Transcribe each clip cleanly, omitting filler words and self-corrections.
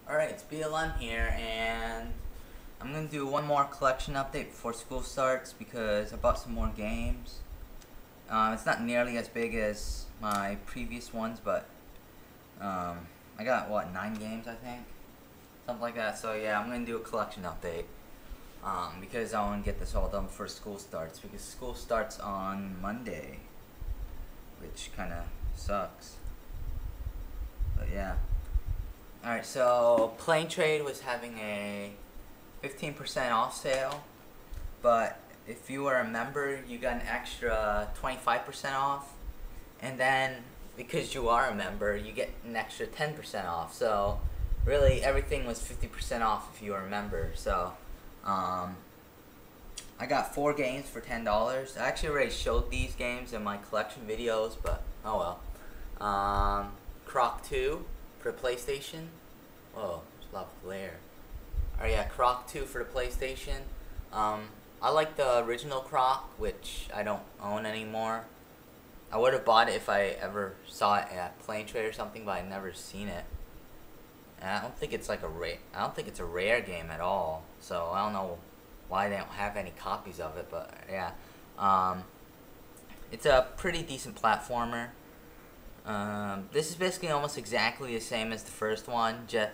Alright, it's BLM here, and I'm going to do one more collection update before school starts because I bought some more games. It's not nearly as big as my previous ones, but I got, 9 games, I think? Something like that. So yeah, I'm going to do a collection update because I want to get this all done before school starts, because school starts on Monday, which kind of sucks. But yeah. Alright, so Plane Trade was having a 15% off sale, but if you were a member, you got an extra 25% off, and then because you are a member, you get an extra 10% off. So really, everything was 50% off if you were a member. So I got 4 games for $10. I actually already showed these games in my collection videos, but oh well. Croc 2 for PlayStation. Whoa, there's a lot of glare. Alright, yeah, Croc 2 for the PlayStation. I like the original Croc, which I don't own anymore. I would have bought it if I ever saw it at Plane Trade or something, but I've never seen it. And I don't think it's like I don't think it's a rare game at all. So I don't know why they don't have any copies of it, but yeah. It's a pretty decent platformer. This is basically almost exactly the same as the first one, just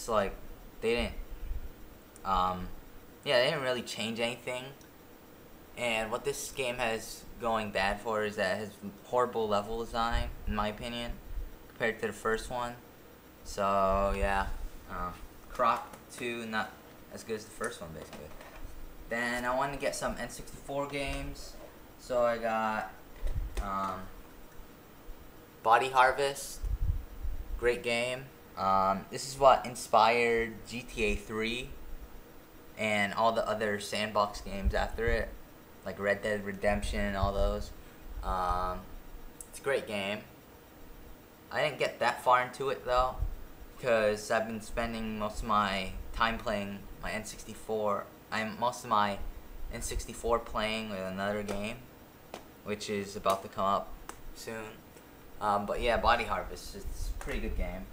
like they didn't they didn't really change anything. And what this game has going bad for is that it has horrible level design, in my opinion, compared to the first one. So yeah, Croc 2 not as good as the first one, basically. Then I wanted to get some N64 games, so I got Body Harvest, great game. This is what inspired GTA 3 and all the other sandbox games after it, like Red Dead Redemption and all those. It's a great game. I didn't get that far into it though, because I've been spending most of my time playing my N64. Most of my N64 playing with another game, which is about to come up soon. But yeah, Body Harvest, it's a pretty good game.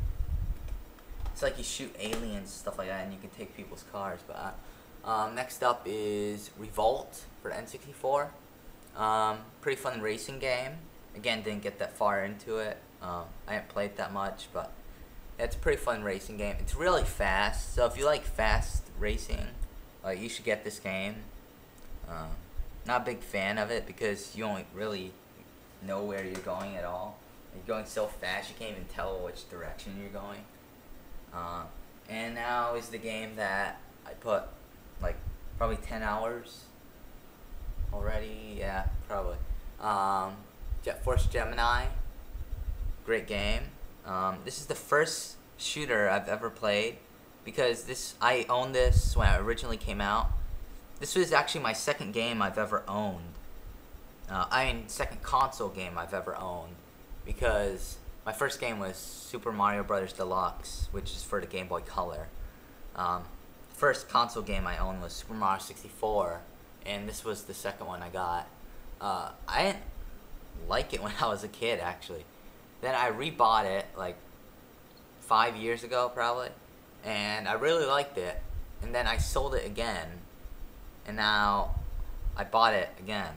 It's like you shoot aliens, stuff like that, and you can take people's cars. But next up is Revolt for N64. Pretty fun racing game. Again, didn't get that far into it. I haven't played that much, but yeah, it's a pretty fun racing game. It's really fast, so if you like fast racing, you should get this game. Not a big fan of it because you don't really know where you're going at all. You're going so fast you can't even tell which direction you're going. And now is the game that I put like probably 10 hours already. Yeah, probably. Jet Force Gemini, great game. This is the first shooter I've ever played, because I owned this when it originally came out. This was actually my second game I've ever owned. Second console game I've ever owned, because my first game was Super Mario Brothers Deluxe, which is for the Game Boy Color. First console game I owned was Super Mario 64, and this was the second one I got. I didn't like it when I was a kid, actually. Then I rebought it like 5 years ago, probably, and I really liked it. And then I sold it again, and now I bought it again.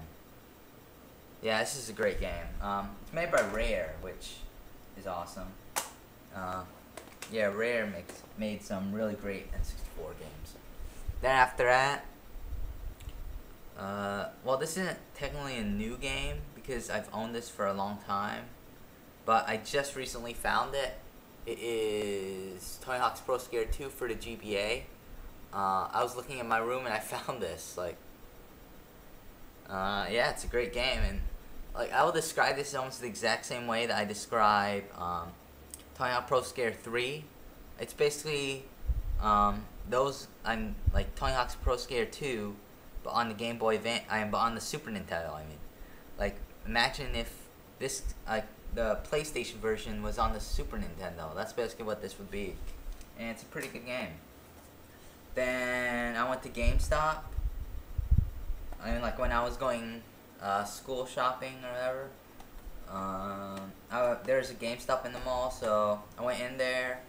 Yeah, this is a great game. It's made by Rare, which is awesome. Yeah, Rare made some really great N64 games. Then after that, well, this isn't technically a new game because I've owned this for a long time, but I just recently found it. It is Tony Hawk's Pro Skater 2 for the GBA. I was looking in my room and I found this. Yeah, it's a great game, and I will describe this almost the exact same way that I describe Tony Hawk Pro Skater 3. It's basically Tony Hawk's Pro Skater 2, but on the Game Boy but on the Super Nintendo. I mean, imagine if this the PlayStation version was on the Super Nintendo. That's basically what this would be, and it's a pretty good game. Then I went to GameStop. I mean, when I was going school shopping or whatever, there's a GameStop in the mall, so I went in there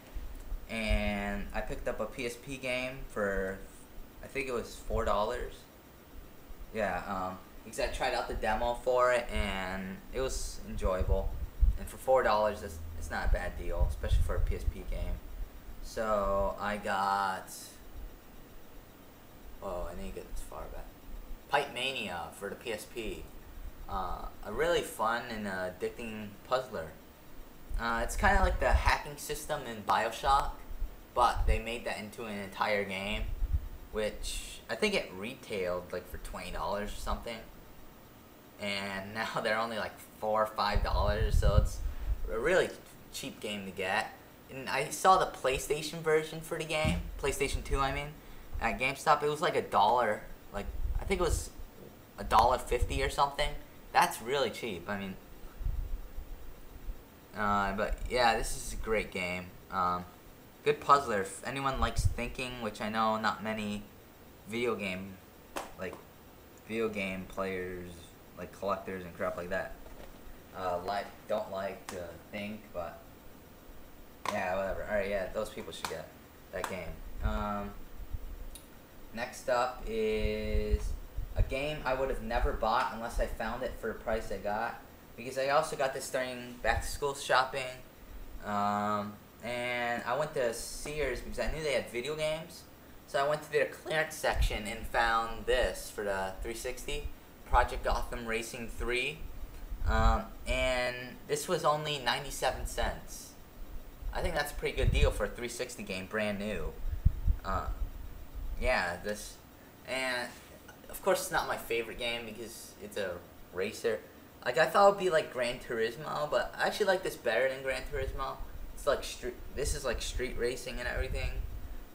and I picked up a PSP game for, I think it was $4. Yeah, because I tried out the demo for it, and it was enjoyable. And for $4, it's not a bad deal, especially for a PSP game. So I got, I need to get this far back. Pipe Mania for the PSP. A really fun and addicting puzzler. It's kind of like the hacking system in BioShock, but they made that into an entire game, which I think it retailed like for $20 or something, and now they're only like $4 or $5, so it's a really cheap game to get. And I saw the PlayStation version for the game, PlayStation 2 I mean, at GameStop. It was like $1, like I think it was $1.50 or something. That's really cheap. I mean, but yeah, this is a great game. Good puzzler. If anyone likes thinking, which I know not many video game players, like collectors and crap like that, don't like to think, but yeah, whatever. Alright, yeah, those people should get that game. Next up is a game I would have never bought unless I found it for the price I got, because I also got this during back to school shopping. And I went to Sears because I knew they had video games. So I went to their clearance section and found this for the 360, Project Gotham Racing 3. And this was only 97 cents. I think that's a pretty good deal for a 360 game, brand new. Yeah, this, and of course it's not my favorite game because it's a racer. Like, I thought it would be like Gran Turismo, but I actually like this better than Gran Turismo. It's like this is like street racing and everything.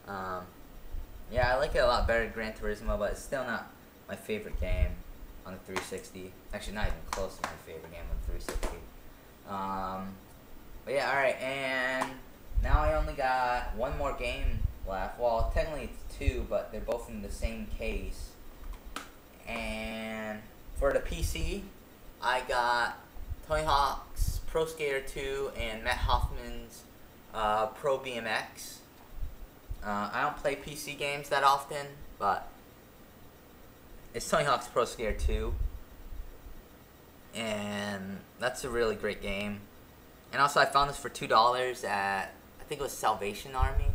Yeah, I like it a lot better than Gran Turismo, but it's still not my favorite game on the 360. Actually, not even close to my favorite game on the 360. But yeah, alright, and now I only got one more game left. Well, technically it's two, but they're both in the same case. And for the PC, I got Tony Hawk's Pro Skater 2 and Matt Hoffman's Pro BMX. I don't play PC games that often, but it's Tony Hawk's Pro Skater 2, and that's a really great game. And also I found this for $2 at, I think it was Salvation Army,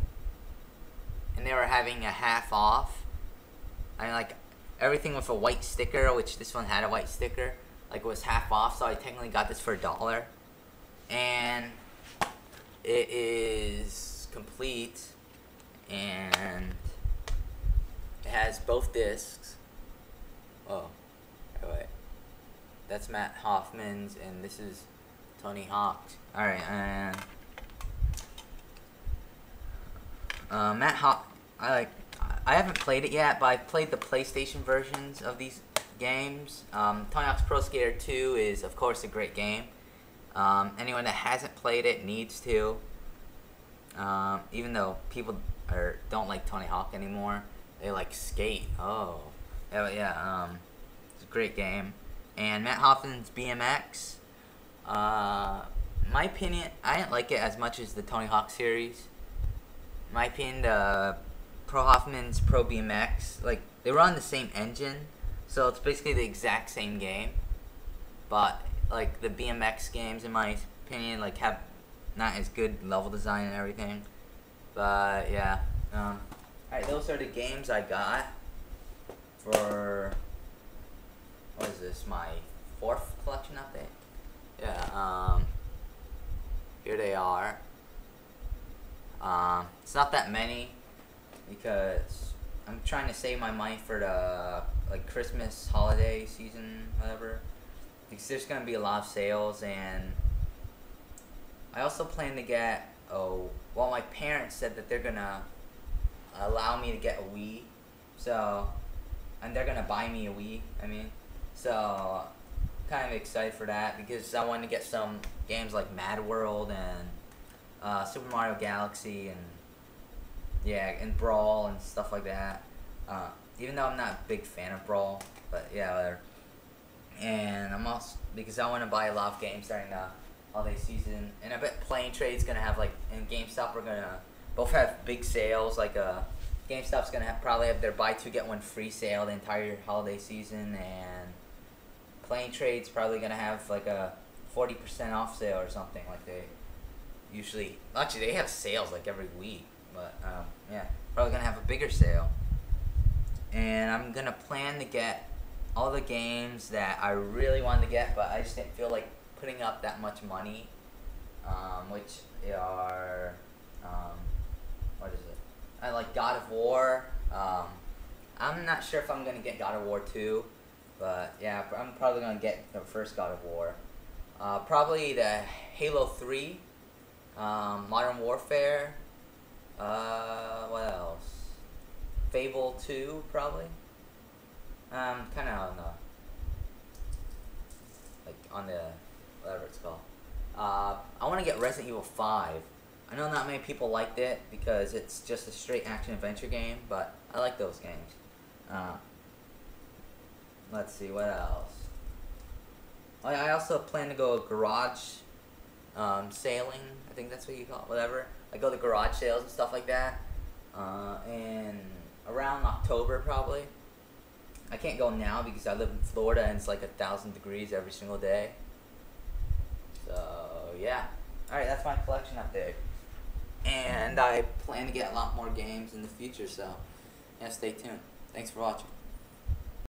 and they were having a half off. I mean, like, everything with a white sticker, which this one had a white sticker, like, it was half off, so I technically got this for $1. And it is complete, and it has both discs. Oh, wait. That's Matt Hoffman's, and this is Tony Hawk's. Alright, and I haven't played it yet, but I've played the PlayStation versions of these games. Tony Hawk's Pro Skater 2 is, of course, a great game. Anyone that hasn't played it needs to. Even though people don't like Tony Hawk anymore, they like skate. Oh, yeah. It's a great game. And Matt Hoffman's BMX. My opinion, I didn't like it as much as the Tony Hawk series. In my opinion, the Hoffman's Pro BMX, like, they run the same engine, so it's basically the exact same game. But like, the BMX games, in my opinion, like, have not as good level design and everything. But yeah, alright, those are the games I got for, what is this, my 4th collection update? Yeah, here they are. It's not that many, because I'm trying to save my money for the, like, Christmas holiday season, whatever, because there's going to be a lot of sales. And I also plan to get, well, my parents said that they're going to allow me to get a Wii, so, and they're going to buy me a Wii, I mean, so, kind of excited for that, because I want to get some games like Mad World and Super Mario Galaxy, and yeah, and Brawl and stuff like that. Even though I'm not a big fan of Brawl, but yeah, whatever. And I'm also, because I want to buy a lot of games during the holiday season, and I bet Playing Trade's gonna have, like, in GameStop we're gonna both have big sales. Like GameStop's gonna probably have their buy two get one free sale the entire holiday season, and Playing Trade's probably gonna have like a 40% off sale or something. Like they usually, actually they have sales like every week, but yeah, probably gonna have a bigger sale. And I'm gonna plan to get all the games that I really wanted to get, but I just didn't feel like putting up that much money, which are, what is it? I like God of War. I'm not sure if I'm gonna get God of War 2, but yeah, I'm probably gonna get the first God of War. Probably the Halo 3, Modern Warfare. What else? Fable 2, probably. Kind of on the, like on the, whatever it's called. I want to get Resident Evil 5. I know not many people liked it because it's just a straight action adventure game, but I like those games. Let's see, what else? I also plan to go garage sailing. I think that's what you call it, whatever. I go to garage sales and stuff like that. And around October probably. I can't go now because I live in Florida and it's like 1,000 degrees every single day. So yeah. Alright, that's my collection update. And I plan to get a lot more games in the future, so yeah, stay tuned. Thanks for watching.